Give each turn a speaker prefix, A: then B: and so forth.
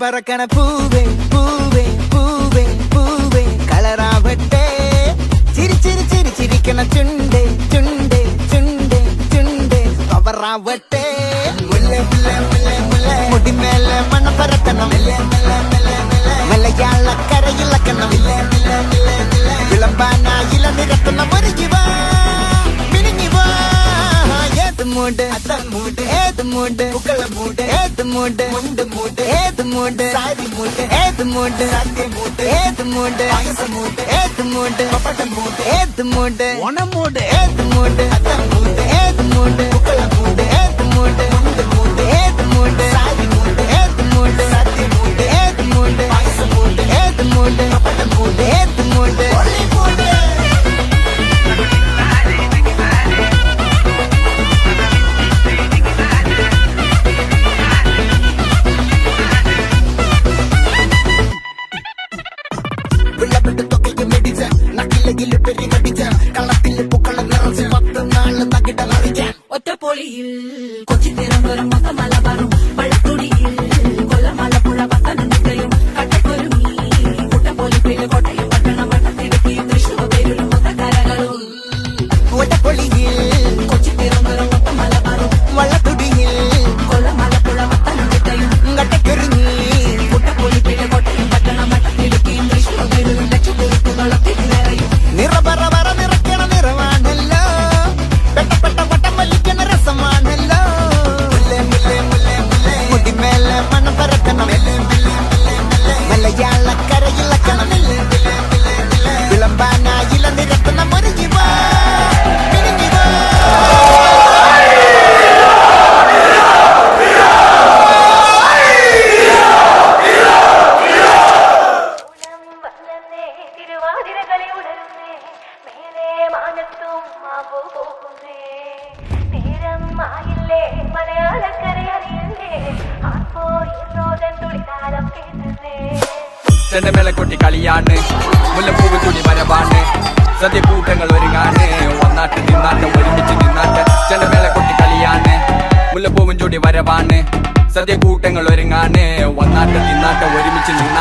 A: പറക്കണ പൂവേ പൂവേ പൂവേ പൂവേ കളറാവട്ടെ ചിരി ചിരി ചിരി ചിരിക്കണ ചുണ്ടേ ചുണ്ടേ ചുണ്ടേ ചുണ്ടേ കവറാവട്ടെ മുല്ല മുല്ല മുല്ല മുല്ല മുടിമേലെ മണ പറക്കണം മലയാളക്കരയിലക്കണം വിളമ്പാനായില നിരത്തുന്ന മുരുകിവാ മിനിങ്ങിവാ ഏത് മൂട് മൂട് ഏത് മൂട് പുക്കള മൂട് ഏത് മൂട് മുണ്ട് മൂട് ഏത് മൂട് സാരി മൂട് ഏത് മൂട് സദ്യ മൂട് ഏത് മൂട് മൂട് ഏത് മൂട് പപ്പട മൂട് ഏത് മൂട് ഓണം മൂട് ഏത് മൂട് മൂട് ഏത് മൂട് പുക്കള മൂട് ഏത് മൂട് മുണ്ട് മൂട് ഏത് മൂട് സാരി മൂട് ഏത് മൂട് സദ്യ മൂട് ഏത് മൂട് മൂട് ഏത് മൂട് പപ്പട മൂട് ഏത് മൂട്
B: ഒറ്റപ്പൊളിയിൽ കൊച്ചി തിരുവനന്തപുരം മലബാറും വള്ളത്തുടിയിൽ കൊല്ലമലപ്പുഴ പത്തനംതിട്ടയും കട്ടക്കൊരുങ്ങി കുട്ടപ്പൊലിപ്പിൽ കോട്ടയം പട്ടണം വട്ടത്തിരുത്തി തൃശ്ശൂർ പേരിലും മൊത്തക്കരകളും
A: ഒറ്റപ്പൊളിയിൽ
B: കൊച്ചി തിരുവനന്തപുരം മലബാറും
A: വള്ളത്തുടിയിൽ
B: കൊല്ലമലപ്പുഴ പത്തനംതിട്ടയും
A: കട്ടക്കൊരുങ്ങി
B: കുട്ടപ്പൊലിപ്പിൽ കോട്ടയം പട്ടണം വട്ടത്തിരുത്തി തൃശ്ശൂർ പേരിലും ലക്ഷത്തിരുത്തി വെള്ളത്തിൽ നിറയും
A: നിറപറ വറ നിറയ്ക്കണ നിറവാണല്ലോ പെട്ടപ്പെട്ട വട്ടം വലിക്കണ രസമാണല്ലോ മുല്ലേ മുല്ലേ മുല്ലേ മുല്ലേ മുടിമേലെ മണം പറക്കണം മലയാളക്കരയിലക്കണം വിളമ്പാനായില നിരത്തുന്ന മുരുകിവാ മിനിങ്ങിവാ
C: തിരുവാതിരകളി ഉണരുന്നേ മേലെ മാനത്തും മാമ്പു പോകുന്നേ നേരം ആയില്ലേ മലയാളക്കര അറിയുന്നേ ആർപ്പോ ഈറോദൻ തുളിതാലം കേട്ടുന്നേ
D: ചെണ്ടമേള കൊട്ടി കളിയാണ് മുല്ലപ്പൂവ് തുണി വരവാണ് സദ്യക്കൂട്ടങ്ങൾ ഒരുങ്ങാണ് ഒന്നാട്ട് നിന്നാട്ട് ഒരുമിച്ച് നിന്നാട്ട് ചെണ്ടമേള കൊട്ടി കളിയാണ് മുല്ലപ്പൂവും ചൂടി വരവാണ് സദ്യക്കൂട്ടങ്ങൾ ഒരുങ്ങാണ് ഒന്നാട്ട് നിന്നാട്ട് ഒരുമിച്ച് നിന്നാട്ട്